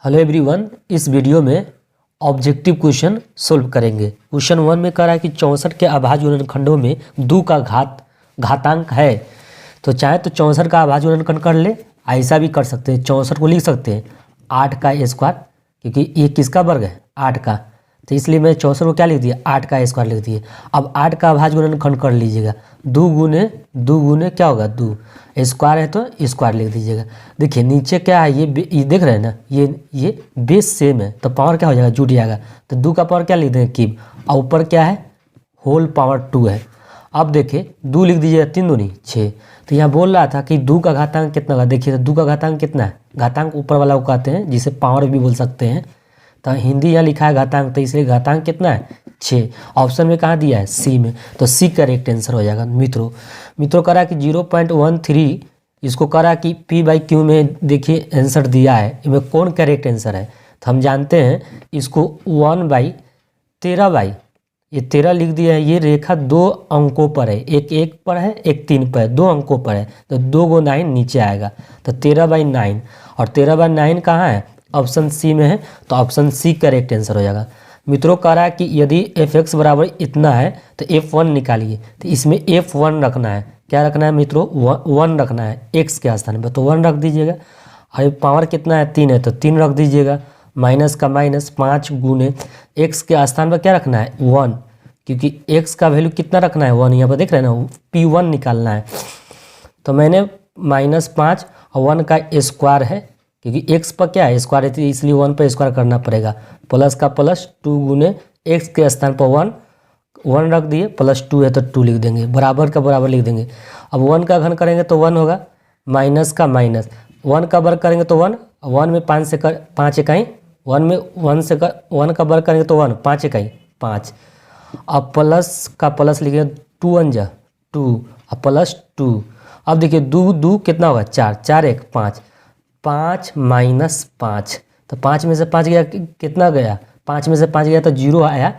Hello everyone, इस video में objective question solve करेंगे। क्वेश्चन 1 में कह रहा है कि 64 के अभाज्य गुणनखंडों में 2 का घातांक है। तो चाहे तो 64 का अभाज्य गुणनखंड कर ले, ऐसा भी कर सकते हैं। 64 को लिख सकते हैं 8 का स्क्वायर, क्योंकि ये किसका वर्ग है? 8 का। तो इसलिए मैं 64 को क्या लिख दिया? 8 का स्क्वायर लिख दिए। अब 8 का अभाज्य गुणनखंड कर लीजिएगा। 2 गुने क्या होगा? 2 स्क्वायर है तो स्क्वायर लिख दीजिएगा। देखिए नीचे क्या है, ये देख रहे हैं ना, ये बेस सेम है तो पावर क्या हो जाएगा? जुट जाएगा। तो 2 का पावर क्या लिख देंगे? क्यूब। और ऊपर क्या है? होल पावर 2 है। अब देखिए 2 लिख दीजिएगा, 3 दूनी 6। तो यहाँ बोल रहा था कि 2 का घातांक कितना होगा। देखिए तो 2 का घातांक कितना है? घातांक ऊपर वाला को कहते हैं, जिसे पावर भी बोल सकते हैं। तो हिंदी यहाँ लिखा है घातांक, तो इसलिए घातांक कितना है? 6। ऑप्शन में कहाँ दिया है? सी में। तो सी करेक्ट आंसर हो जाएगा। मित्रों कह रहा है कि 0.13, इसको कह रहा है कि P/Q में देखिए आंसर दिया है, इसमें कौन करेक्ट आंसर है? तो हम जानते हैं इसको 1/13 ये 13 लिख दिया है। ये रेखा 2 अंकों पर है, एक 1 पर है, एक 3 पर है, 2 अंकों पर है। तो 2 को 9 नीचे आएगा, तो 13/9। और 13/9 कहाँ है? ऑप्शन सी में है। तो ऑप्शन सी करेक्ट आंसर हो जाएगा। मित्रों कह रहा है कि यदि f(x) बराबर इतना है तो f1 निकालिए। तो इसमें f1 रखना है। क्या रखना है मित्रों? 1 रखना है x के स्थान पर, तो 1 रख दीजिएगा। और पावर कितना है? 3 है तो 3 रख दीजिएगा। माइनस का माइनस 5 गुने x के स्थान पर क्या रखना है? 1, क्योंकि x का वैल्यू कितना रखना है? 1। यहाँ पर देख रहे हैं ना, P1 निकालना है। तो मैंने -5 और 1 का स्क्वायर है, क्योंकि x पर क्या है? स्क्वायर है, तो इसलिए 1 पर स्क्वायर करना पड़ेगा। प्लस का प्लस 2 गुने x के स्थान पर 1 रख दिए, प्लस 2 है तो 2 लिख देंगे, बराबर का बराबर लिख देंगे। अब 1 का घन करेंगे तो 1 होगा, माइनस का माइनस 1 का वर्ग करेंगे तो 1, 1 में 5 इकाई, 1 में 1 का वर्ग करेंगे तो 1, 5 इकाई 5। अब प्लस का प्लस लिखेंगे 2 1 जा 2 और प्लस 2। अब देखिए 2 कितना होगा? 4, 4 1 5, 5 माइनस 5। तो 5 में से 5 गया, कितना गया? 5 में से 5 गया तो 0 आया।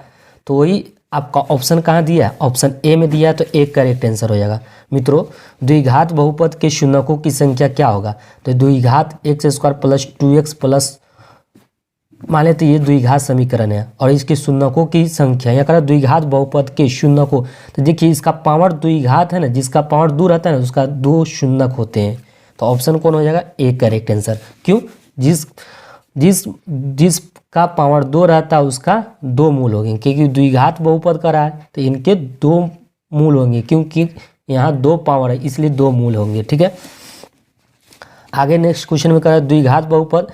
तो वही आपका ऑप्शन कहाँ दिया है? ऑप्शन ए में दिया है, तो एक करेक्ट आंसर हो जाएगा। मित्रों द्विघात बहुपद के शून्यकों की संख्या क्या होगा? तो द्विघात x² प्लस 2x प्लस, मान लेते ये द्विघात समीकरण है और इसके शून्यकों की संख्या, यहाँ करा द्विघात बहुपद के शून्यकों। तो देखिए इसका पावर द्विघात है ना, जिसका पावर 2 रहता है ना, उसका 2 शून्यक होते हैं। तो ऑप्शन कौन हो जाएगा? A correct answer. क्यों? जिसका पावर 2 रहता है उसका 2 मूल होंगे, क्योंकि द्विघात बहुपद का रहा है तो इनके 2 मूल होंगे, क्योंकि यहाँ 2 पावर है इसलिए 2 मूल होंगे। ठीक है, आगे नेक्स्ट क्वेश्चन में कह रहा है द्विघात बहुपद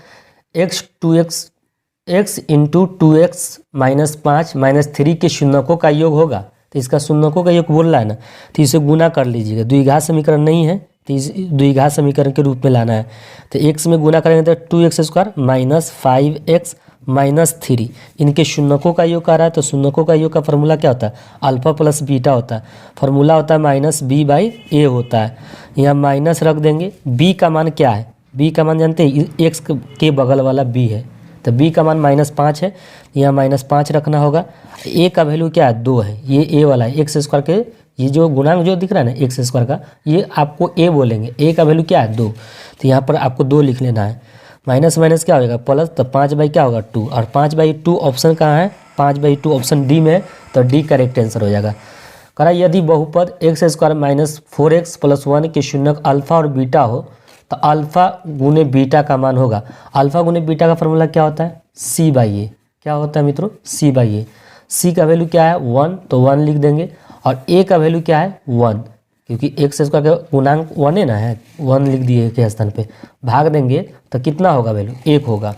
x into 2x minus 5 minus 3 के शून्यकों का योग होगा। तो इसका शून्यकों का योग बोल रहा है ना, तो इसे गुना कर लीजिएगा। द्विघात समीकरण नहीं है तो इस द्विघात समीकरण के रूप में लाना है। तो x में गुना करेंगे तो 2x² माइनस 5x माइनस 3, इनके शून्यकों का योग आ रहा है। तो शून्यकों का योग का फॉर्मूला क्या होता है? अल्फा प्लस बीटा होता है। फॉर्मूला होता है -b/a होता है। यहाँ माइनस रख देंगे। b का मान क्या है? b का मान जानते हैं, x के बगल वाला b है, तो b का मान -5 है, यहाँ -5 रखना होगा। a का वैल्यू क्या है? 2 है, ये a वाला है। x² के ये जो गुणांक जो दिख रहा है ना x² का, ये आपको a बोलेंगे। a का वैल्यू क्या है? 2। तो यहाँ पर आपको 2 लिख लेना है। माइनस माइनस क्या होगा? प्लस, तो 5/, क्या होगा? 2। और 5/2 ऑप्शन कहाँ है? 5/2 ऑप्शन डी में है, तो डी करेक्ट आंसर हो जाएगा। करा यदि बहुपद x² माइनस 4x प्लस 1 के शून्यक अल्फा और बीटा हो तो अल्फा गुने बीटा का मान होगा। अल्फा गुने बीटा का फॉर्मूला क्या होता है? c/a। क्या होता है मित्रों? c/a। c का वैल्यू क्या है? 1, तो 1 लिख देंगे। और a का वैल्यू क्या है? 1, क्योंकि x² का गुणांक 1 है ना, है 1 लिख दिए के स्थान पे। भाग देंगे तो कितना होगा वैल्यू? 1 होगा।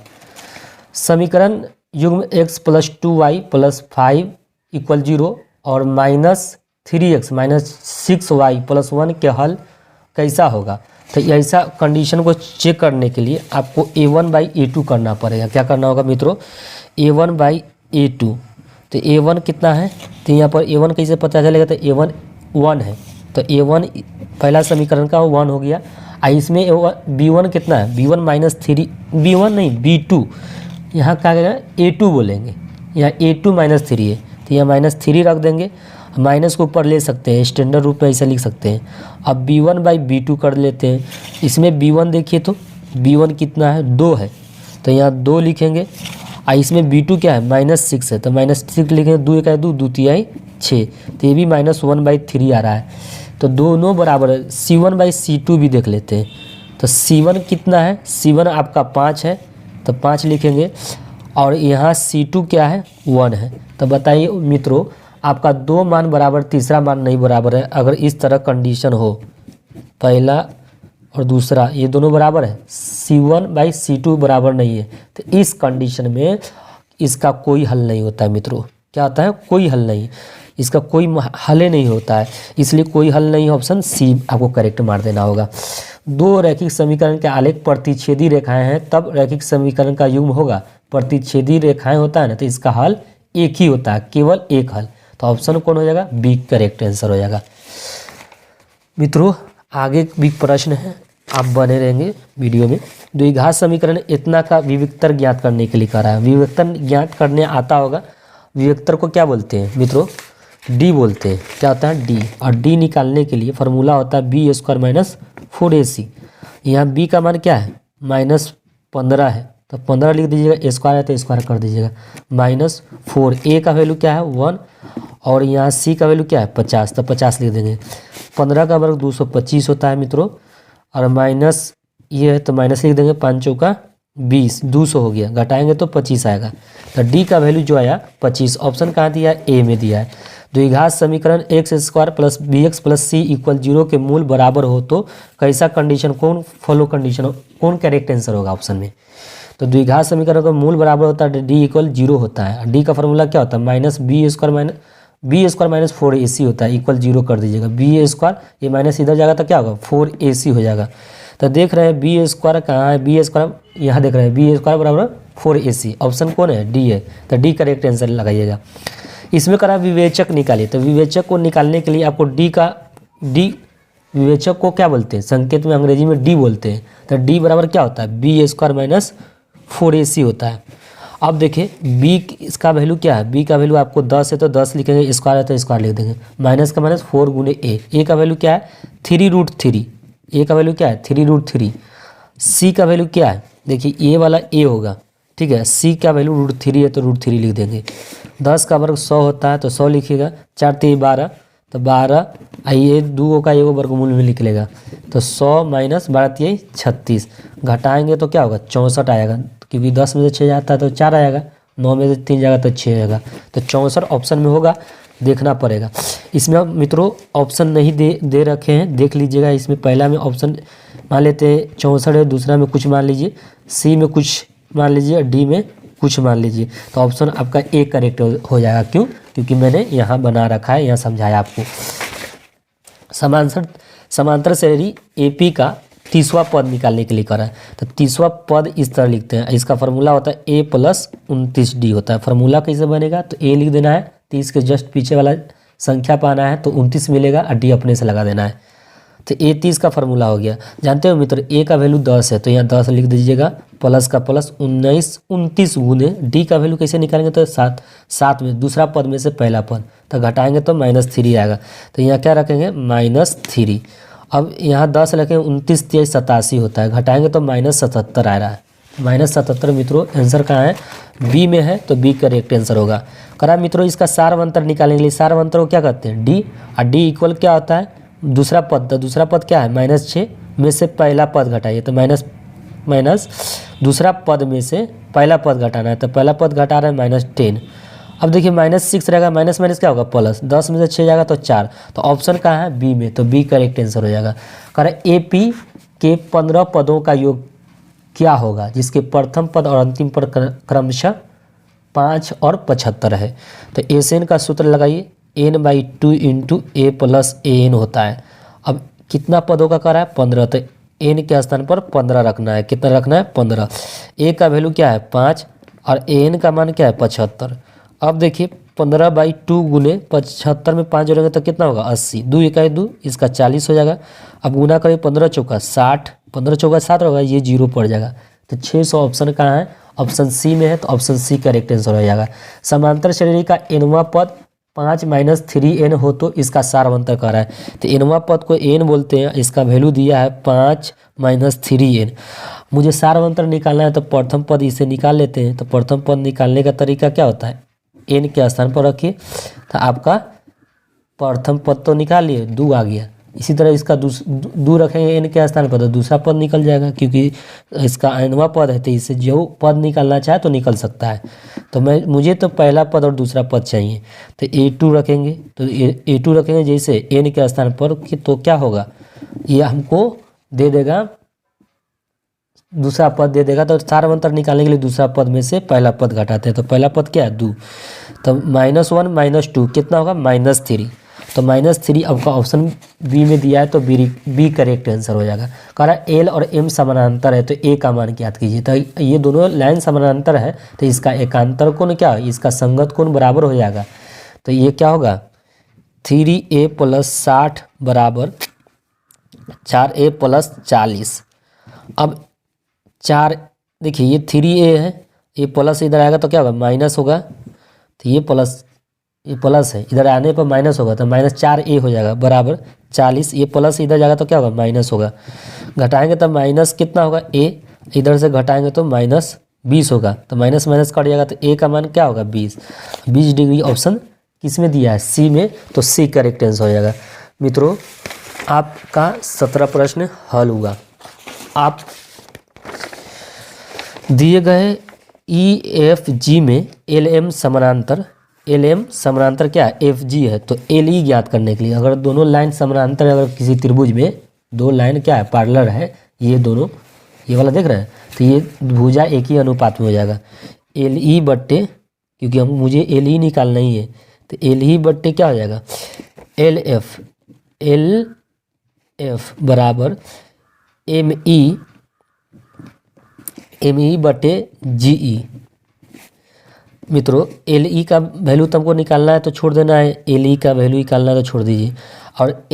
समीकरण युग्म x plus 2y plus 5 equal 0 और -3x माइनस 6y प्लस 1 के हल कैसा होगा? तो ऐसा कंडीशन को चेक करने के लिए आपको a1/a2 करना पड़ेगा। क्या करना होगा मित्रों? a1/a2। तो a1 कितना है? तो यहाँ पर a1 कैसे पता चलेगा? तो a1 1 है, तो a1 पहला समीकरण का 1 हो गया। इसमें b1 कितना है? b1 -3, b1 नहीं b2, यहाँ क्या करेगा? a2 बोलेंगे। यहाँ a2 -3 है, तो यहाँ -3 रख देंगे। माइनस को ऊपर ले सकते हैं, स्टैंडर्ड रूप में ऐसा लिख सकते हैं। अब b1/b2 कर लेते हैं। इसमें b1 देखिए तो b1 कितना है? 2 है, तो यहाँ 2 लिखेंगे। इसमें B2 क्या है -6 है, तो -6 लिखेंगे। 2 1 2, 2 3 6, तो ये भी -1/3 आ रहा है। तो दोनों बराबर है। C1/C2 भी देख लेते हैं। तो C1 कितना है, C1 आपका 5 है, तो 5 लिखेंगे। और यहाँ C2 क्या है 1 है। तो बताइए मित्रों, आपका 2 मान बराबर, तीसरा मान नहीं बराबर है। अगर इस तरह कंडीशन हो, पहला और दूसरा ये दोनों बराबर है, C1/C2 बराबर नहीं है, तो इस कंडीशन में इसका कोई हल नहीं होता है मित्रों। क्या होता है, कोई हल नहीं, इसका कोई हल ही नहीं होता है। इसलिए कोई हल नहीं, ऑप्शन सी आपको करेक्ट मार देना होगा। 2 रैखिक समीकरण के आलेख प्रतिच्छेदी रेखाएं हैं, तब रैखिक समीकरण का युग्म होगा। प्रतिच्छेदी रेखाएं होता है ना, तो इसका हल एक ही होता है, केवल एक हल। तो ऑप्शन कौन हो जाएगा, बी करेक्ट आंसर हो जाएगा। मित्रों आगे भी प्रश्न है, आप बने रहेंगे वीडियो में। द्विघात समीकरण इतना का विविक्तर ज्ञात करने के लिए कह रहा है। विविक्तर ज्ञात करने आता होगा। विविक्तर को क्या बोलते हैं मित्रों, डी बोलते हैं। क्या होता है, डी। और डी निकालने के लिए फॉर्मूला होता है b² - 4ac। यहाँ b का मान क्या है, -15 है, तो 15 लिख दीजिएगा। स्क्वायर है तो स्क्वायर कर दीजिएगा। -4, a का वैल्यू क्या है 1, और यहाँ c का वैल्यू क्या है 50, तो 50 लिख देंगे। 15 का वर्ग 225 होता है मित्रों, और माइनस ये है तो माइनस लिख देंगे। 5 चौका 20, 200 हो गया, घटाएंगे तो 25 आएगा। तो डी का वैल्यू जो आया 25। ऑप्शन कहाँ दिया है, ए में दिया है। द्विघात समीकरण x² + bx + c = 0 के मूल बराबर हो तो कैसा कंडीशन, कौन फॉलो कंडीशन, कौन करेक्ट आंसर होगा ऑप्शन में। तो द्विघात समीकरण का मूल बराबर होता है d = 0 होता है। डी का फॉर्मूला क्या होता है, -b² - 4ac होता है, इक्वल 0 कर दीजिएगा। b², ये माइनस इधर जाएगा तो क्या होगा 4ac हो जाएगा। तो देख रहे हैं b² कहाँ है, b² यहाँ देख रहे हैं, b² = 4ac। ऑप्शन कौन है, डी है। तो डी करेक्ट आंसर लगाइएगा। इसमें करा विवेचक निकालिए। तो विवेचक को निकालने के लिए आपको डी विवेचक को क्या बोलते हैं, संकेत में अंग्रेजी में डी बोलते हैं। तो डी बराबर क्या होता है, b² - 4ac होता है। अब देखिए b इसका वैल्यू क्या है, b का वैल्यू आपको 10 है तो 10 लिखेंगे, स्क्वायर है तो स्क्वायर लिख देंगे। माइनस का माइनस 4 × a का वैल्यू क्या है 3√3, a का वैल्यू क्या है 3√3। c का वैल्यू क्या है, देखिए ये वाला a होगा, ठीक है। c का वैल्यू √3 है तो √3 लिख देंगे। 10 का वर्ग 100 होता है तो 100 लिखिएगा। 4 × 3 = 12, तो 12 आइए 2 का एगो वर्गमूल में लिख लेगा। तो 100 - 12 × 3 = 36, घटाएंगे तो क्या होगा 64 आएगा, क्योंकि 10 में से 6 जाता है तो 4 आएगा, 9 में से 3 जाएगा तो 6 आएगा। तो 64 ऑप्शन में होगा, देखना पड़ेगा। इसमें मित्रों ऑप्शन नहीं दे रखे हैं, देख लीजिएगा। इसमें पहला में ऑप्शन मान लेते हैं 64 है, दूसरा में कुछ मान लीजिए, सी में कुछ मान लीजिए, डी में कुछ मान लीजिए। तो ऑप्शन आपका ए करेक्ट हो जाएगा। क्यों, क्योंकि मैंने यहाँ बना रखा है, यहाँ समझाया आपको। समांतर श्रेणी एपी का 30वां पद निकालने के लिए करा है। तो 30वां पद इस तरह लिखते हैं। इसका फार्मूला होता है a + 29d होता है। फार्मूला कैसे बनेगा, तो a लिख देना है, 30 के जस्ट पीछे वाला संख्या पाना है तो 29 मिलेगा, और d अपने से लगा देना है। तो a 30 का फार्मूला हो गया। जानते हो मित्र, a का वैल्यू 10 है तो यहाँ 10 लिख दीजिएगा, प्लस का प्लस 29 गुने d का वैल्यू कैसे निकालेंगे, तो 7 में दूसरा पद में से पहला पद, तो घटाएंगे तो -3 आएगा। तो यहाँ क्या रखेंगे -3। अब यहाँ 10 रखें, 29 × 3 = 87 होता है, घटाएंगे तो -77 आ रहा है। -77 मित्रों आंसर कहाँ है, बी में है, तो बी करेक्ट आंसर होगा। करा मित्रों इसका सारवंतर निकालने के लिए, सारवंतर को क्या कहते हैं, डी। और डी इक्वल क्या होता है, दूसरा पद। तो दूसरा पद क्या है -6 में से पहला पद घटाइए, तो माइनस दूसरा पद में से पहला पद घटाना है, तो पहला पद घटा रहा है -10। अब देखिए -6 रहेगा, माइनस क्या होगा प्लस, 10 में से 6 जाएगा तो 4। तो ऑप्शन कहाँ है, बी में, तो बी करेक्ट आंसर हो जाएगा। कह रहे एपी के 15 पदों का योग क्या होगा, जिसके प्रथम पद और अंतिम पद क्रमशः 5 और 75 है। तो एसएन का सूत्र लगाइए, n/2 × a + an होता है। अब कितना पदों का कर रहा है 15, तो n के स्थान पर 15 रखना है। कितना रखना है 15। a का वैल्यू क्या है 5 और an का मान क्या है 75। अब देखिए 15/2 गुने 75 में 5 जोड़ेंगे तो कितना होगा 80, 2 × 1 = 2, इसका 40 हो जाएगा। अब गुना करें 15 चौका 60, 15 चौका 60 होगा, ये 0 पड़ जाएगा। तो 600 ऑप्शन कहाँ है, ऑप्शन सी में है, तो ऑप्शन सी करेक्ट आंसर हो जाएगा। समांतर श्रेणी का nवां पद 5 माइनस 3n हो तो इसका सार्वंतर कर रहा है। तो nवां पद को n बोलते हैं, इसका वैल्यू दिया है 5 माइनस 3n। मुझे सार्वंतर निकालना है तो प्रथम पद इसे निकाल लेते हैं। तो प्रथम पद निकालने का तरीका क्या होता है, n के स्थान पर रखिए तो आपका प्रथम पद तो निकाल लिए, 2 आ गया। इसी तरह इसका 2 रखेंगे n के स्थान पर तो दूसरा पद निकल जाएगा, क्योंकि इसका nवां पद है तो इससे जो पद निकालना चाहे तो निकल सकता है। तो मुझे तो पहला पद और दूसरा पद चाहिए, तो a2 रखेंगे। तो a2 रखेंगे जैसे n के स्थान पर तो क्या होगा, ये हमको दे देगा, दूसरा पद दे देगा। तो सार्वंतर निकालने के लिए दूसरा पद में से पहला पद घटाते हैं। तो पहला पद क्या है, 2। तो -1 - 2 कितना होगा, -3। तो -3 आपका ऑप्शन बी में दिया है तो बी करेक्ट आंसर हो जाएगा। कह रहा है एल और एम समानांतर है तो ए का मान ज्ञात कीजिए। तो ये दोनों लाइन समानांतर है तो इसका एकांतर कोण क्या, इसका संगत कोण बराबर हो जाएगा। तो ये क्या होगा, 3a + 60 बराबर 4a + 40। अब 4 देखिए ये 3a है, ये प्लस इधर आएगा तो क्या होगा, माइनस होगा। तो ये प्लस है, इधर आने पर माइनस होगा तो -4a हो जाएगा बराबर 40। ये प्लस इधर जाएगा तो क्या होगा, माइनस होगा। घटाएंगे तो माइनस कितना होगा, a, इधर से घटाएंगे तो -20 होगा। तो माइनस माइनस कट जाएगा तो a का मान क्या होगा, 20 डिग्री। ऑप्शन किस में दिया है, सी में। तो सी करेक्ट आंसर हो जाएगा। मित्रों आपका 17 प्रश्न हल हुआ। आप दिए गए EFG में LM समानांतर क्या है, FG है। तो LE ज्ञात करने के लिए अगर दोनों लाइन समानांतर, अगर किसी त्रिभुज में 2 लाइन क्या है, पैरेलल है, ये दोनों, ये वाला देख रहे हैं, तो ये भुजा एक ही अनुपात में हो जाएगा। LE बट्टे, क्योंकि मुझे LE निकालना ही है, तो LE बट्टे क्या हो जाएगा, LF बराबर ME बटे GE। मित्रों LE का वैल्यू तुमको निकालना है तो छोड़ देना है, LE का वैल्यू निकालना है तो छोड़ दीजिए। और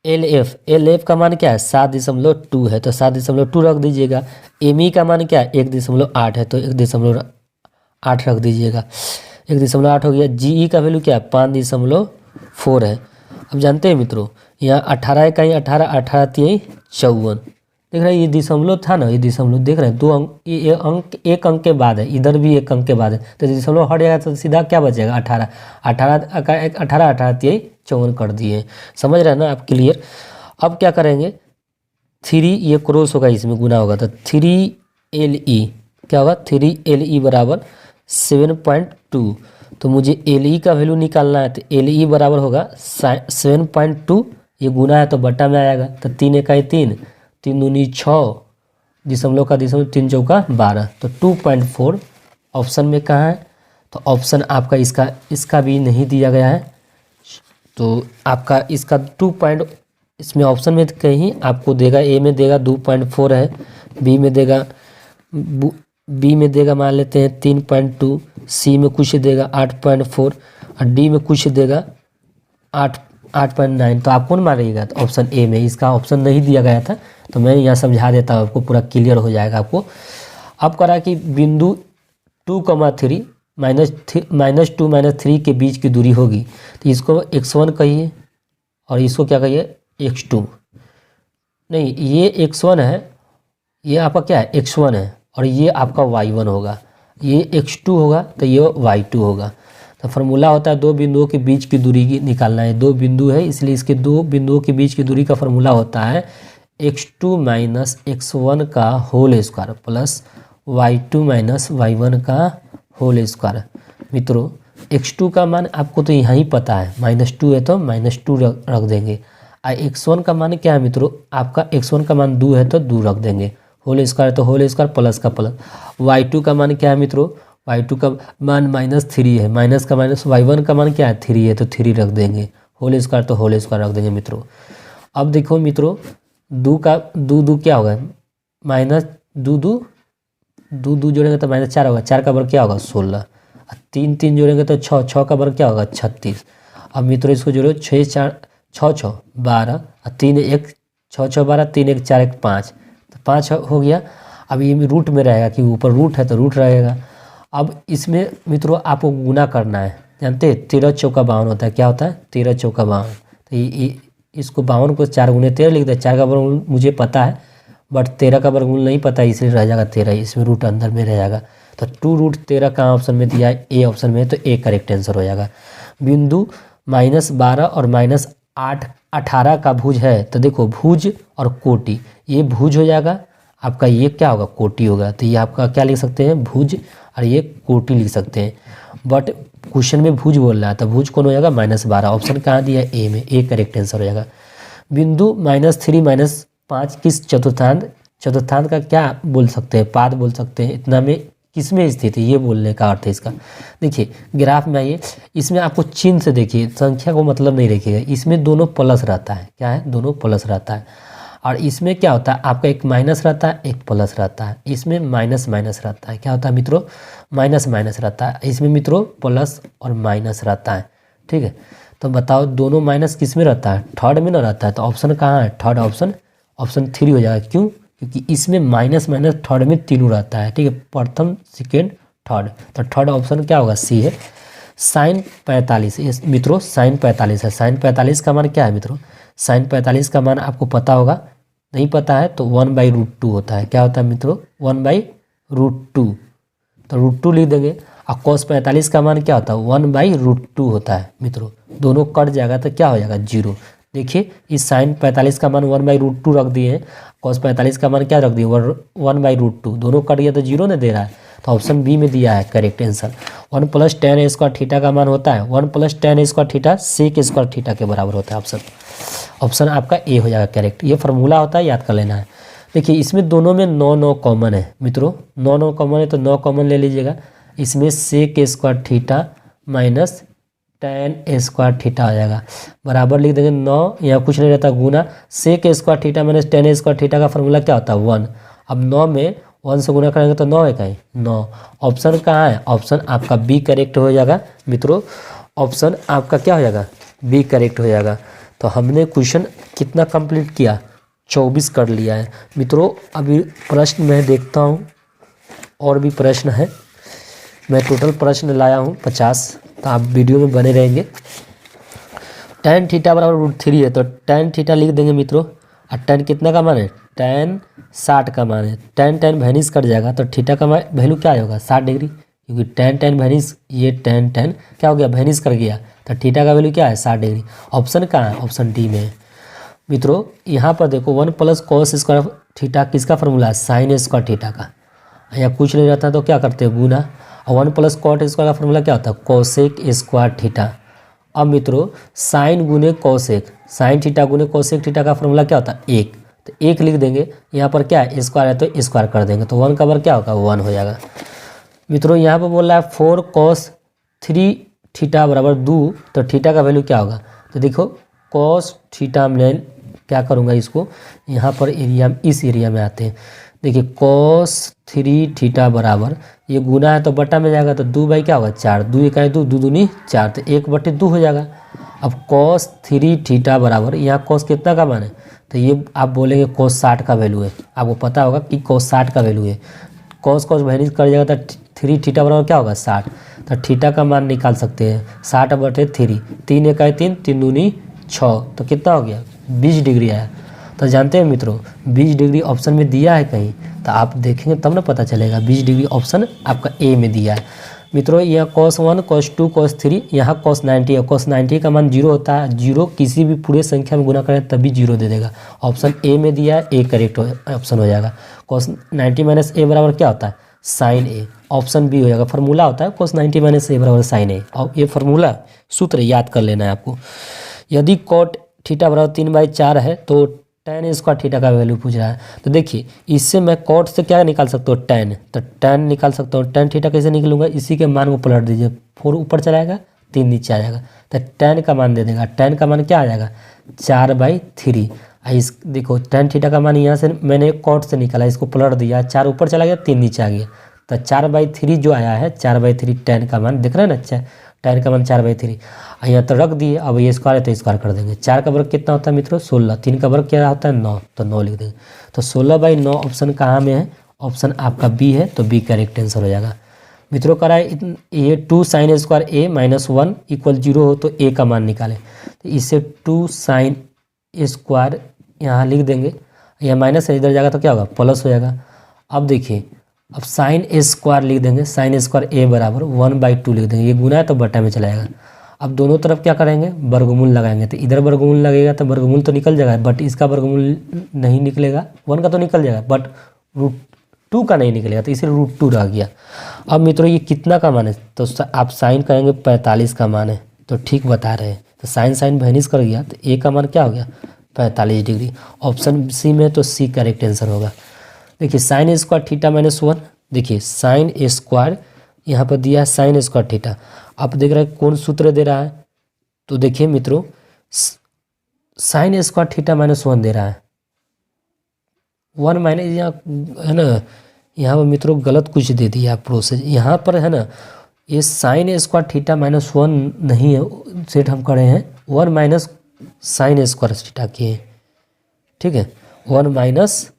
LF का मान क्या है, 7.2 है तो 7.2 रख दीजिएगा। ME का मान क्या है, 1.8 है तो 1.8 रख दीजिएगा, 1.8 हो गया। GE का वैल्यू क्या है, 5.4 है। अब जानते हैं मित्रों, यहाँ 18 कहीं 18 3 54 देख रहे हैं, ये दशमलव था ना, ये दशमलव देख रहे हैं, 2 अंक, ये अंक 1 अंक के बाद है, इधर भी 1 अंक के बाद है, तो दशमलव हट जाएगा तो सीधा क्या बचेगा, 18 54 कर दिए। समझ रहे हैं ना आप, क्लियर। अब क्या करेंगे, 3 ये क्रॉस होगा, इसमें गुना होगा तो 3LE क्या होगा, 3LE बराबर 7.2। तो मुझे LE का वैल्यू निकालना है तो LE बराबर होगा 7.2, ये गुना है तो बट्टा में आएगा। तो 3 इकाई 3, 3 दूनी 6, दशमलव का दशमलव, 3 चौका 12, तो 2.4 ऑप्शन में कहाँ है। तो ऑप्शन आपका इसका भी नहीं दिया गया है, तो आपका इसका 2 पॉइंट इसमें ऑप्शन में कहीं आपको देगा, ए में देगा 2.4 है, बी में देगा मान लेते हैं 3.2, सी में कुछ देगा 8.4 और डी में कुछ देगा 8.9। तो आप कौन मारिएगा, तो ऑप्शन ए में। इसका ऑप्शन नहीं दिया गया था तो मैं यहाँ समझा देता हूँ, आपको पूरा क्लियर हो जाएगा आपको। अब करा कि बिंदु 2,3 -2 -3 के बीच की दूरी होगी, तो इसको x1 कहिए और इसको क्या कहिए, x2। नहीं, ये x1 है, ये आपका क्या है, x1 है, और ये आपका y1 होगा, ये x2 होगा तो ये y2 होगा। तो फार्मूला होता है 2 बिंदुओं के बीच की दूरी की निकालना है। 2 बिंदु है इसलिए इसके 2 बिंदुओं के बीच की दूरी का फार्मूला होता है x2 - x1 का whole square plus y2 - y1 का होल स्क्वायर। मित्रों x2 का मान आपको तो यहाँ ही पता है, -2 है तो -2 रख देंगे। x1 का मान क्या है मित्रों, आपका x1 का मान 2 है तो 2 रख देंगे, होल स्क्वायर तो होल स्क्वायर, प्लस का प्लस। y2 का मान क्या है मित्रों, y2 का मान -3 है, माइनस का माइनस, y1 का मान क्या है, 3 है तो 3 रख देंगे, होल स्क्वायर तो होल स्क्वायर रख देंगे मित्रों। अब देखो मित्रों, 2 क्या होगा, -2 जोड़ेंगे तो -4 होगा, 4 का वर्ग क्या होगा 16, 3 जोड़ेंगे तो 6 का वर्ग क्या होगा 36। अब मित्रों इसको जोड़ो, 6 4 6 6 12 और 3 1 6 6 12, 3 1 4 1 5, तो 5 हो गया। अब ये रूट में रहेगा कि ऊपर रूट है तो रूट रहेगा। अब इसमें मित्रों आपको गुना करना है, जानते हैं 13 चौका 52 होता है। क्या होता है? 13 चौका 52। तो इसको 52 को 4 गुने 13 लिख दे। 4 का वर्गमूल मुझे पता है बट 13 का वर्गमूल नहीं पता, इसलिए रह जाएगा 13, इसमें रूट अंदर में रह जाएगा। तो 2√13 कहाँ ऑप्शन में दिया है? ए ऑप्शन में, तो ए करेक्ट आंसर हो जाएगा। बिंदु -12 और -8 18 का भुज है। तो देखो भुज और कोटि, ये भुज हो जाएगा आपका, ये क्या होगा? कोटि होगा। तो ये आपका क्या लिख सकते हैं? भुज, और ये कोटि लिख सकते हैं। बट क्वेश्चन में भुज बोल रहा है, तो भुज कौन हो जाएगा? -12। ऑप्शन कहाँ दिया है? ए में, ए करेक्ट आंसर हो जाएगा। बिंदु -3 -5 किस चतुर्थांत का क्या बोल सकते हैं? पाद बोल सकते हैं। इतना में किस में स्थित है, ये बोलने का अर्थ है इसका। देखिए ग्राफ में आइए, इसमें आपको चिन्ह से देखिए, संख्या को मतलब नहीं रखिएगा। इसमें दोनों प्लस रहता है। क्या है? दोनों प्लस रहता है। और इसमें क्या होता है? आपका एक माइनस रहता है, एक प्लस रहता है। इसमें माइनस माइनस रहता है। क्या होता है मित्रों? माइनस माइनस रहता है। इसमें मित्रों प्लस और माइनस रहता है। ठीक है, तो बताओ दोनों माइनस किस में रहता है? थर्ड में ना रहता है। तो ऑप्शन कहाँ है? थर्ड ऑप्शन, ऑप्शन 3 हो जाएगा। क्यों? क्योंकि इसमें माइनस माइनस थर्ड में तीनों रहता है। ठीक है, प्रथम सेकेंड थर्ड, तो थर्ड ऑप्शन क्या होगा? सी है। साइन 45 मित्रों, साइन 45 है। साइन 45 का मान क्या है मित्रों? साइन 45 का मान आपको पता होगा, नहीं पता है तो 1/√2 होता है। क्या होता है मित्रों? 1/√2, तो √2 लिख देंगे। और cos 45 का मान क्या होता है? 1/√2 होता है मित्रों। दोनों कट जाएगा तो क्या हो जाएगा? 0। देखिए इस साइन 45 का मान 1/√2 रख दिए हैं, cos 45 का मान क्या रख दिए? 1/√2। दोनों कट गया तो 0 ने दे रहा है, तो ऑप्शन बी में दिया है correct answer. 1 + tan a² theta का मान होता है 1 + tan a² theta sec² theta के बराबर होता है। ऑप्शन, ऑप्शन आपका ए हो जाएगा करेक्ट। ये फार्मूला होता है, याद कर लेना है। देखिए इसमें दोनों में 9 कॉमन है मित्रों, 9 कॉमन है, तो 9 कॉमन ले लीजिएगा। इसमें sec² theta minus tan a² theta आ जाएगा, बराबर लिख देंगे 9, यहाँ कुछ नहीं रहता, गुना sec² theta minus tan a² theta का फार्मूला क्या होता है? 1। अब 9 में 1 से गुना करेंगे तो 9 है कहीं 9। ऑप्शन कहाँ है? ऑप्शन आपका बी करेक्ट हो जाएगा मित्रों। ऑप्शन आपका क्या हो जाएगा? बी करेक्ट हो जाएगा। तो हमने क्वेश्चन कितना कंप्लीट किया? 24 कर लिया है मित्रों। अभी प्रश्न मैं देखता हूँ, और भी प्रश्न है। मैं टोटल प्रश्न लाया हूँ 50, तो आप वीडियो में बने रहेंगे। tan थीटा बराबर √3 है, तो tan थीटा लिख देंगे मित्रों। और tan कितना का मान है? tan 60 का मान है। tan वैनिश कर जाएगा, तो थीटा का वैल्यू क्या होगा? 60 डिग्री, क्योंकि tan वैनिश, ये tan क्या हो गया? वैनिश कर गया, तो थीटा का वैल्यू क्या है? 60 डिग्री। ऑप्शन कहाँ है? ऑप्शन डी में है मित्रों। यहाँ पर देखो 1 + cos² थीटा किसका फार्मूला है? साइन a² थीटा का। यहाँ कुछ नहीं रहता तो क्या करते हैं? गुना। और 1 + cot² का फार्मूला क्या होता है? cosec² theta. अब मित्रों साइन गुने कोसेक, साइन थीटा गुने कोसेक थीटा का फार्मूला क्या होता है? 1। तो 1 लिख देंगे। यहाँ पर क्या है? स्क्वायर है तो स्क्वायर कर देंगे, तो 1 का वर्ग क्या होगा? 1 हो जाएगा मित्रों। यहाँ पर बोल रहा है 4 cos 3 थीटा बराबर 2, तो थीटा का वैल्यू क्या होगा? तो देखो cos थीटा में क्या करूँगा, इसको यहाँ पर एरिया, इस एरिया में आते हैं। देखिए cos 3 थीटा बराबर, ये गुना है तो बटा में जाएगा, तो 2 क्या होगा? 4। 2 1 2, 2 दूनी 4, तो 1/2 हो जाएगा। अब cos 3 थीटा बराबर, यहाँ cos कितना का मान है? तो ये आप बोलेंगे cos 60 का वैल्यू है। आपको पता होगा कि cos 60 का वैल्यू है। cos वैनिश कर जाएगा तो 3 थीटा बराबर क्या होगा? 60। तो थीटा का मान निकाल सकते हैं 60/3। 3 1 3, 3 दूनी 6, तो कितना हो गया? 20 डिग्री आया। तो जानते हैं मित्रों 20 डिग्री ऑप्शन में दिया है कहीं, तो आप देखेंगे तब ना पता चलेगा। 20 डिग्री ऑप्शन आपका ए में दिया है मित्रों। यहाँ cos 1 cos 2 cos 3, यहाँ cos 90 है। cos 90 का मान 0 होता है। 0 किसी भी पूरे संख्या में गुना करें तभी 0 दे देगा। ऑप्शन ए में दिया है, ए करेक्ट ऑप्शन हो जाएगा। cos 90 माइनस ए बराबर क्या होता है? साइन ए। ऑप्शन बी हो जाएगा। फार्मूला होता है cos 90 माइनस ए बराबर साइन ए, और ये फार्मूला सूत्र याद कर लेना है आपको। यदि cot थीटा बराबर 3/4 है तो tan a² थीटा का वैल्यू पूछ रहा है। तो देखिए इससे मैं cot से क्या निकाल सकता हूँ? tan, तो tan निकाल सकता हूँ। tan थीटा कैसे निकलूंगा? इसी के मान को पलट दीजिए, 4 ऊपर चला जाएगा, 3 नीचे आ जाएगा, तो tan का मान दे देगा। tan का मान क्या आ जाएगा? 4/3। इस देखो tan थीटा का मान यहाँ से मैंने cot से निकाला, इसको पलट दिया, 4 ऊपर चला गया, 3 नीचे आ गया, तो 4/3 जो आया है, 4/3 tan का मान दिख रहा है ना? अच्छा, tan का मान 4/3 यहाँ तो रख दिए। अब ये स्क्वायर है तो स्क्वायर कर देंगे। 4 का वर्ग कितना होता है मित्रों? 16। 3 का वर्ग क्या होता है? 9, तो 9 लिख देंगे। तो 16/9 ऑप्शन कहाँ में है? ऑप्शन आपका बी है, तो बी करेक्ट आंसर हो जाएगा। मित्रों करा है ये 2 साइन स्क्वायर ए माइनस 1 इक्वल 0 हो तो ए का मान निकालें। तो इससे 2 साइन स्क्वायर यहाँ लिख देंगे, यह माइनस है इधर जाएगा तो क्या होगा प्लस हो जाएगा। अब देखिए अब साइन स्क्वायर लिख देंगे, साइन स्क्वायर ए बराबर 1/2 लिख देंगे, ये गुना है तो बटा में चला जाएगा। अब दोनों तरफ क्या करेंगे वर्गमूल लगाएंगे, तो इधर वर्गमूल लगेगा तो वर्गमूल तो निकल जाएगा, बट इसका वर्गमूल नहीं निकलेगा, 1 का तो निकल जाएगा बट √2 का नहीं निकलेगा, तो इसे √2 रह गया। अब मित्रों ये कितना का मान है, तो आप साइन करेंगे 45 का मान है, तो ठीक बता रहे हैं। तो साइन साइन वैनिश कर गया, तो ए का मान क्या हो गया 45 डिग्री। ऑप्शन सी में तो सी करेक्ट आंसर होगा। देखिए साइन स्क्वायर थीटा माइनस 1, देखिए साइन स्क्वायर यहाँ पर दिया है साइन स्क्वायर थीटा। आप देख रहे हैं कौन सूत्र दे रहा है, तो देखिए मित्रों साइन स्क्वायर थीटा माइनस 1 दे रहा है, 1 माइनस यहाँ है ना, यहाँ पर मित्रों गलत कुछ दे दिया प्रोसेस यहाँ पर है ना, ये साइन स्क्वायर थीटा माइनस 1 नहीं है, सेट हम करे हैं 1 माइनस साइन स्क्वायर थीटा किए, ठीक है। 1 माइनस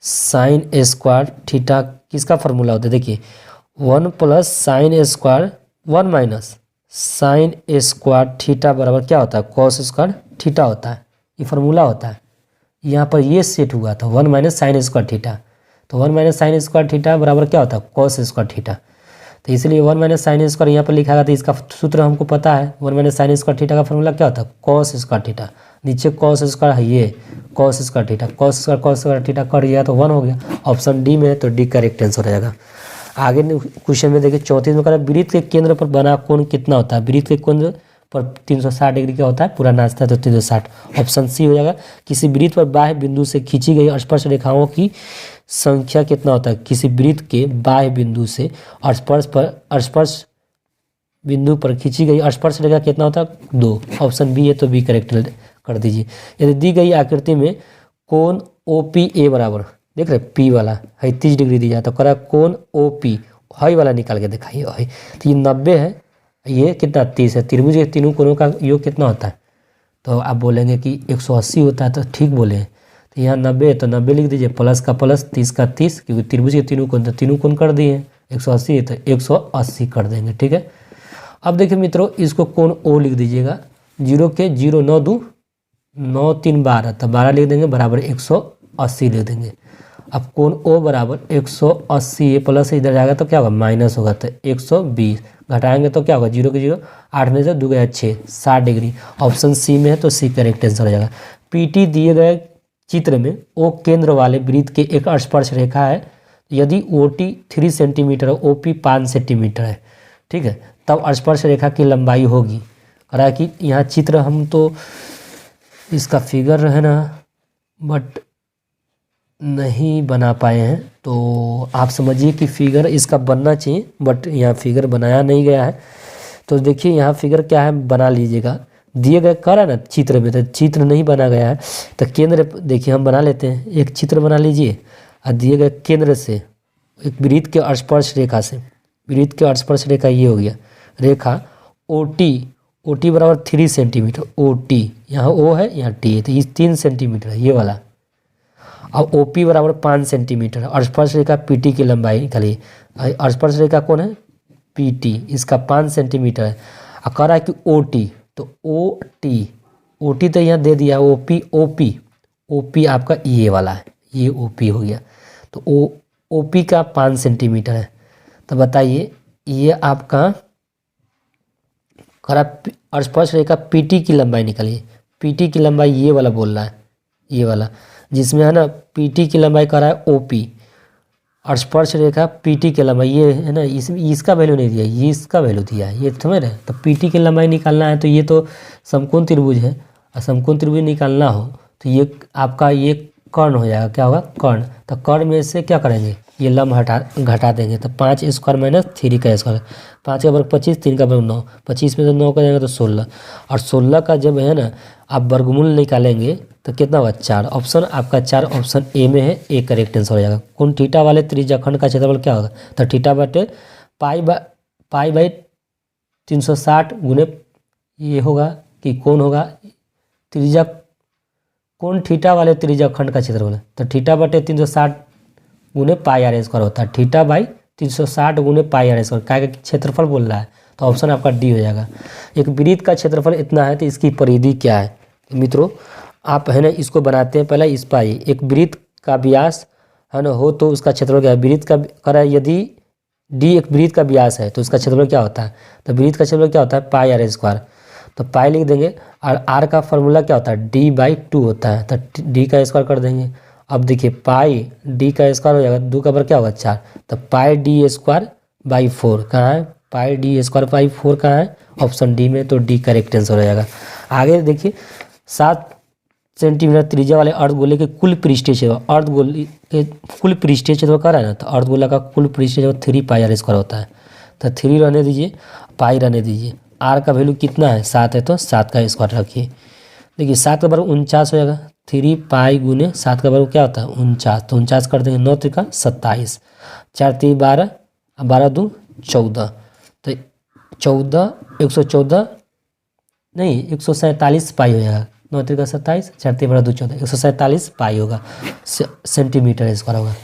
साइन स्क्वायर थीटा किसका फार्मूला होता है, देखिए 1 plus sine square 1 minus sine square theta बराबर क्या होता है कॉस स्क्वायर थीटा होता है, ये फार्मूला होता है। यहाँ पर ये सेट हुआ था 1 माइनस साइन स्क्वायर थीटा, तो 1 माइनस साइन स्क्वायर थीटा बराबर क्या होता है कॉस स्क्वायर थीटा, तो इसलिए 1 माइनस साइन स्क्वायर यहाँ पर लिखा गया, तो इसका सूत्र हमको पता है 1 माइनस साइन स्क्वायर थीटा का फार्मूला क्या होता है कॉस स्क्वायर थीटा, नीचे कॉस स्क्वायर है ये cos square theta, cos square theta कर दिया तो 1 हो गया। ऑप्शन डी में है तो डी करेक्ट आंसर हो जाएगा। आगे क्वेश्चन में देखिए 34 में कह रहा है वृत्त के केंद्र पर बना कोण कितना होता है, वृत्त के केंद्र पर 360 डिग्री का होता है, पूरा नाचता है तो 360। ऑप्शन सी हो जाएगा। किसी वृत्त पर बाह्य बिंदु से खींची गई स्पर्श रेखाओं की संख्या कितना होता है, किसी वृत्त के बाह्य बिंदु से स्पर्श बिंदु पर खींची गई स्पर्श रेखा कितना होता है 2। ऑप्शन बी है तो बी करेक्ट कर दीजिए। यदि दी गई आकृति में कोण OPA बराबर देख रहे पी वाला है 30 डिग्री दी जाए, तो करा कोण OP हाई वाला निकाल के दिखाइए हाई, तो ये 90 है, ये कितना 30 है, त्रिभुज के तीनों कोणों का योग कितना होता है, तो आप बोलेंगे कि 180 होता है, तो ठीक बोले हैं। तो यहाँ 90 है तो 90 लिख दीजिए, प्लस का प्लस 30 का 30, क्योंकि त्रिभुज के तीनों कोण तो तीनों कोण कर दिए, 180 है तो 180 कर देंगे, ठीक है। अब देखिए मित्रों इसको कोण O लिख दीजिएगा, 0 के 0 9 2 9 3 12, तो 12 लिख देंगे बराबर 180 लिख देंगे। अब कोण O बराबर 180, ये प्लस इधर जाएगा तो क्या होगा माइनस होगा, तो 120 घटाएंगे तो क्या होगा 0 के 0 8 में से 2 गया 6 60 डिग्री। ऑप्शन सी में है तो सी करेक्ट आंसर हो जाएगा। PT दिए गए चित्र में O केंद्र वाले वृत्त के एक स्पर्श रेखा है, यदि OT 3 सेंटीमीटर है OP 5 सेंटीमीटर है, ठीक है, तब स्पर्श रेखा की लंबाई होगी। कह रहा है कि यहाँ चित्र हम तो इसका फिगर है ना बट नहीं बना पाए हैं, तो आप समझिए कि फिगर इसका बनना चाहिए, बट यहाँ फिगर बनाया नहीं गया है। तो देखिए यहाँ फिगर क्या है बना लीजिएगा, दिए गए कर है ना चित्र में, तो चित्र नहीं बना गया है, तो केंद्र देखिए हम बना लेते हैं, एक चित्र बना लीजिए और दिए गए केंद्र से एक वृत्त के स्पर्श रेखा से, वृत्त के स्पर्श रेखा ये हो गया रेखा OT बराबर 3 सेंटीमीटर, OT यहाँ O है यहाँ T है, तो ये 3 सेंटीमीटर है ये वाला। अब OP बराबर 5 सेंटीमीटर, स्पर्श रेखा PT की लंबाई निकालिए, स्पर्श रेखा कौन है PT, इसका 5 सेंटीमीटर है। और कह रहा है कि OT, तो OT तो यहाँ दे दिया, OP आपका ये वाला है, ये OP हो गया, तो OP का 5 सेंटीमीटर है। तो बताइए ये आपका करा स्पर्श रेखा PT की लंबाई निकालिए, PT की लंबाई ये वाला बोल रहा है, ये वाला जिसमें है ना PT की लंबाई करा है OP, और स्पर्श रेखा PT की लंबाई ये है ना, इसका वैल्यू नहीं दिया, ये इसका वैल्यू दिया है, ये समझ रहे हैं। तो PT की लंबाई निकालना है, तो ये तो समकोण त्रिभुज है, और समकोण त्रिभुज निकालना हो तो ये आपका ये कर्ण हो जाएगा, क्या होगा कर्ण। तो कर्ण में से क्या करेंगे ये लंब घटा देंगे, तो 5 स्क्वायर माइनस 3 का स्क्वायर, 5 का वर्ग 25, 3 का वर्ग 9, 25 में से 9 का जाएगा तो 16, और 16 का जब है ना आप वर्गमूल निकालेंगे तो कितना होगा 4। ऑप्शन आपका 4 ऑप्शन ए में है, ए करेक्ट आंसर हो जाएगा। कोण थीटा वाले त्रिज्याखंड का क्षेत्रफल क्या होगा, तो थीटा बटे पाई बाई 360 गुने ये होगा कि कौन होगा कोण थीटा वाले त्रिज्याखंड का क्षेत्रफल, तो थीटा बटे 360 गुने पाई R² होता है, थीटा बाई 360 गुने पाई आर स्क्वायर, क्या क्षेत्रफल बोल रहा है, तो ऑप्शन आपका डी हो जाएगा। एक वृत्त का क्षेत्रफल इतना है तो इसकी परिधि क्या है। तो मित्रों आप है ना इसको बनाते हैं पहले इस पाई, एक वृत्त का व्यास है ना हो तो उसका क्षेत्रफल क्या है, वृत्त का करा यदि डी एक वृत्त का व्यास है तो उसका क्षेत्रफल क्या होता है, तो वृत्त का क्षेत्रफल क्या होता है पाई आर स्क्वायर, तो पाई लिख देंगे और आर का फॉर्मूला क्या होता है d/2 होता है, तो डी का स्क्वायर कर देंगे। अब देखिए पाई डी का स्क्वायर हो जाएगा, 2 का ऊपर क्या होगा 4, तो पाई डी स्क्वायर बाई 4 कहाँ है, पाई डी स्क्वायर बाई 4 कहाँ है, ऑप्शन डी में, तो डी करेक्ट आंसर हो जाएगा। आगे देखिए 7 सेंटीमीटर त्रिज्या वाले अर्धगोले के कुल पृष्ठीय क्षेत्र, अर्धगोले के कुल पृष्ठीय क्षेत्र कर रहा है ना, तो अर्धगोला का कुल पृष्ठीय क्षेत्र 3 पाई आर स्क्वायर होता है, तो 3 रहने दीजिए, पाई रहने दीजिए। आर का वैल्यू कितना है 7 है तो 7 का स्क्वायर रखिए। देखिए 7 का बराबर 49 हो जाएगा, 3 पाई गुने 7 का बराबर क्या होता है 49, तो 49 कर देंगे, 9 त्रिका 27, 4 3 12, 12 2 14, तो 14 114 नहीं 147 पाई हो जाएगा, 9 त्रिका 27, 4 3 12 2 14, 147 पाई होगा, सेंटीमीटर स्क्वायर होगा।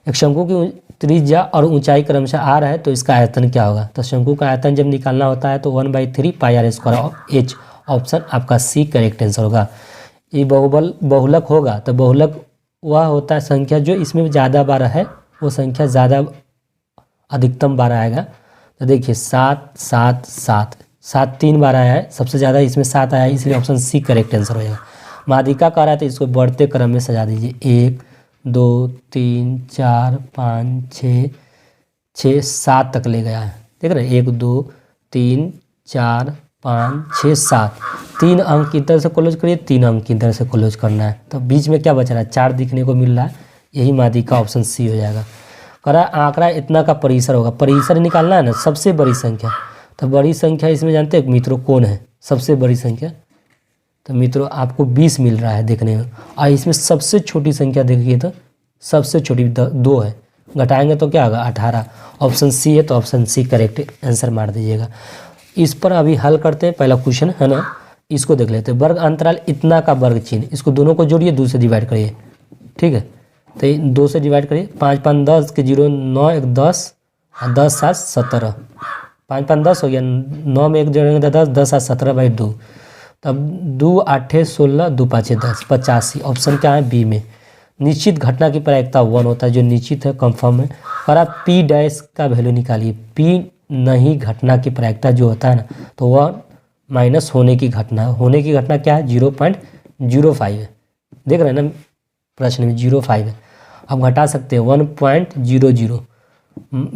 एक शंकु की त्रिज्या और ऊंचाई क्रमशः आर है तो इसका आयतन क्या होगा, तो शंकु का आयतन जब निकालना होता है तो 1/3 पाई आर स्क्वायर एच, ऑप्शन आपका सी करेक्ट आंसर होगा। ये बहुलक होगा तो बहुलक वह होता है संख्या जो इसमें ज़्यादा बार है, वो संख्या ज़्यादा अधिकतम बार आएगा। तो देखिए 7 7 7 7 3 बार आया है, सबसे ज़्यादा इसमें 7 आया है, इसलिए ऑप्शन सी करेक्ट आंसर हो जाएगा। माध्यिका का रहा है तो इसको बढ़ते क्रम में सजा दीजिए, 1 2 3 4 5 6 7 तक ले गया है, देख रहे हैं 1 2 3 4 5 6 7, 3 अंक की तरह से क्लोज करिए, 3 अंक की तरह से क्लोज करना है, तो बीच में क्या बच रहा है 4 दिखने को मिल रहा है, यही माध्यिका ऑप्शन सी हो जाएगा। करा आंकड़ा इतना का परिसर होगा, परिसर निकालना है ना सबसे बड़ी संख्या, तो बड़ी संख्या इसमें जानते हैं मित्रों कौन है सबसे बड़ी संख्या, तो मित्रों आपको 20 मिल रहा है देखने में, और इसमें सबसे छोटी संख्या देखिए तो सबसे छोटी 2 है, घटाएंगे तो क्या होगा 18, ऑप्शन सी है, तो ऑप्शन सी करेक्ट आंसर मार दीजिएगा। इस पर अभी हल करते हैं, पहला क्वेश्चन है ना, इसको देख लेते हैं। वर्ग अंतराल इतना का वर्ग चिन्ह, इसको दोनों को जोड़िए, 2 से डिवाइड करिए, ठीक है, तो 2 से डिवाइड करिए, 5 5 10 के 0 9 1 10 10 7 17, 5 5 10 हो गया, 9 में 1 जोड़ेंगे तो 10 10 7 17/2, तब 2 8 16 2 5 10 85, ऑप्शन क्या है बी में। निश्चित घटना की प्रायिकता 1 होता है, जो निश्चित है कंफर्म है, और आप पी डैश का वैल्यू निकालिए, पी नहीं घटना की प्रायिकता जो होता है ना, तो वह माइनस होने की घटना क्या है 0.05 है, देख रहे हैं ना प्रश्न में 0.5 है। अब घटा सकते हैं 1.00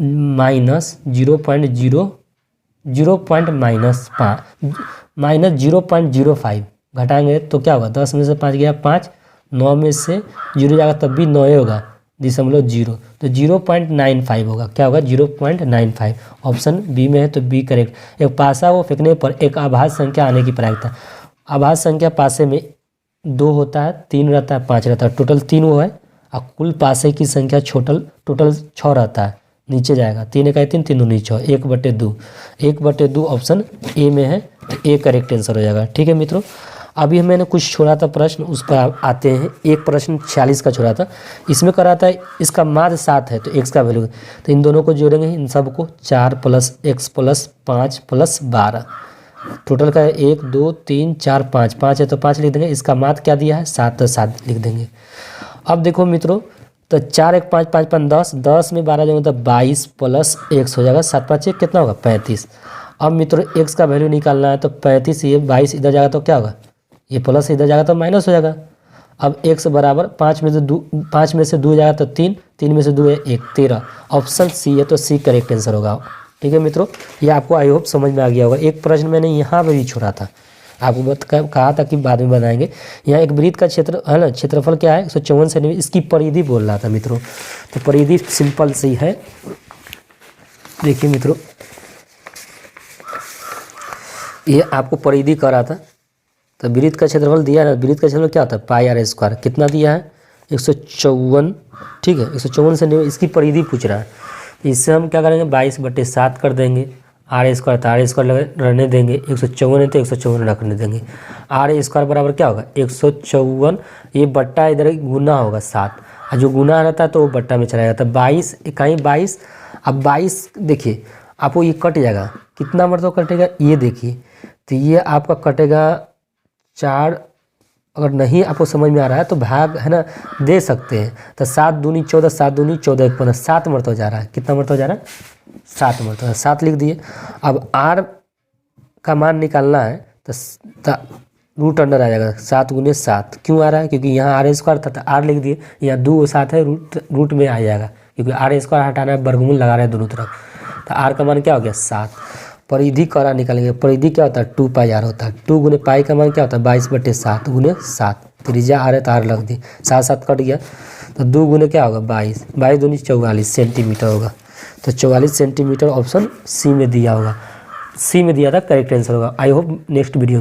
माइनस 0.05 घटाएंगे तो क्या होगा, 10 में से 5 गया 5, 9 में से 0 जाएगा तब भी 9 होगा, 0.0, तो 0.95 होगा, क्या होगा 0.95, ऑप्शन बी में है, तो बी करेक्ट। एक पासा को फेंकने पर एक अभाज्य संख्या आने की प्रायिकता, अभाज्य संख्या पासे में 2 होता है, 3 रहता है, 5 रहता है, टोटल 3 वो है, और कुल पासे की संख्या टोटल 6 रहता है, नीचे जाएगा 3 1 3 3 2 नीचे 1/2 ऑप्शन ए में है, तो ए करेक्ट आंसर हो जाएगा। ठीक है मित्रों, अभी मैंने कुछ छोड़ा था प्रश्न, उस पर आते हैं। एक प्रश्न 46 का छोड़ा था, इसमें करा था इसका माध्य 7 है तो x का वैल्यू, तो इन दोनों को जोड़ेंगे, इन सब को 4 + x + 5 + 12, टोटल का 1 2 3 4 5 5 है तो 5 लिख देंगे, इसका माध्य क्या दिया है 7 तो 7 लिख देंगे। अब देखो मित्रों, तो 4 1 5 5 5 10, 10 में 12 जाएंगे तो 22 + x हो जाएगा, 7 5 1 कितना होगा 35। अब मित्रों x का वैल्यू निकालना है, तो 35 ये 22 इधर जाएगा तो क्या होगा, ये प्लस इधर जाएगा तो माइनस हो जाएगा। अब x बराबर 5 में से 2 जाएगा तो 3, 3 में से 2 है 1, 13, ऑप्शन सी है, तो सी करेक्ट आंसर होगा। ठीक है मित्रों, ये आपको आई होप समझ में आ गया होगा। एक प्रश्न मैंने यहाँ पर भी छोड़ा था, आपको कहा था कि बाद में बनाएंगे। यहाँ एक वृत्त का क्षेत्र है ना, क्षेत्रफल क्या है 154 सेंटीमीटर, इसकी परिधि बोल रहा था मित्रों, तो परिधि सिंपल सी है। देखिए मित्रों, ये आपको परिधि कर रहा था, तो वृत्त का क्षेत्रफल दिया है, वृत्त का क्षेत्रफल क्या होता है पाई आर स्क्वायर, कितना दिया है 154, ठीक है 154 सेंटीमीटर, इसकी परिधि पूछ रहा है। इससे हम क्या करेंगे 22/7 कर देंगे, आर स्क्वायर तो आर स्क्वायर रहने देंगे, 154 है तो 154 रखने देंगे, आर स्क्वायर बराबर क्या होगा 154, ये बट्टा इधर गुना होगा 7, और जो गुना रहता है तो वो बट्टा में चला जाता है, 22 इकाई 22 अब 22 देखिए आपको ये कट जाएगा, कितना मरतबा कटेगा ये देखिए, तो ये आपका कटेगा 4। अगर नहीं आपको समझ में आ रहा है तो भाग है ना दे सकते हैं। तो 7 दूनी 14, 7 दूनी 14, 1 15, 7 मरतबा जा रहा है। कितना मरतबा जा रहा है? 7 मरतबा। 7 लिख दिए। अब आर का मान निकालना है तो रूट अंडर आ जाएगा 7 गुने 7। क्यों आ रहा है? क्योंकि यहाँ आर स्क्वायर था तो आर लिख दिए, यहाँ 2 7 है, रूट में आ जाएगा क्योंकि आर स्क्वायर हटाना है, वर्गमूल लगा रहे हैं दोनों तरफ। तो आर का मान क्या हो गया? 7। परिधि करा निकालेंगे, परिधि क्या होता है? 2 पाई आर होता है। 2 गुने पाई का मान क्या होता है? 22/7 गुने 7। त्रिज्या आर है तो आर लग दी, 7 7 कट गया तो 2 गुने क्या होगा? 22, 22 दूनी 44 सेंटीमीटर होगा। तो 44 सेंटीमीटर ऑप्शन सी में दिया होगा, सी में दिया था, करेक्ट आंसर होगा। I hope next video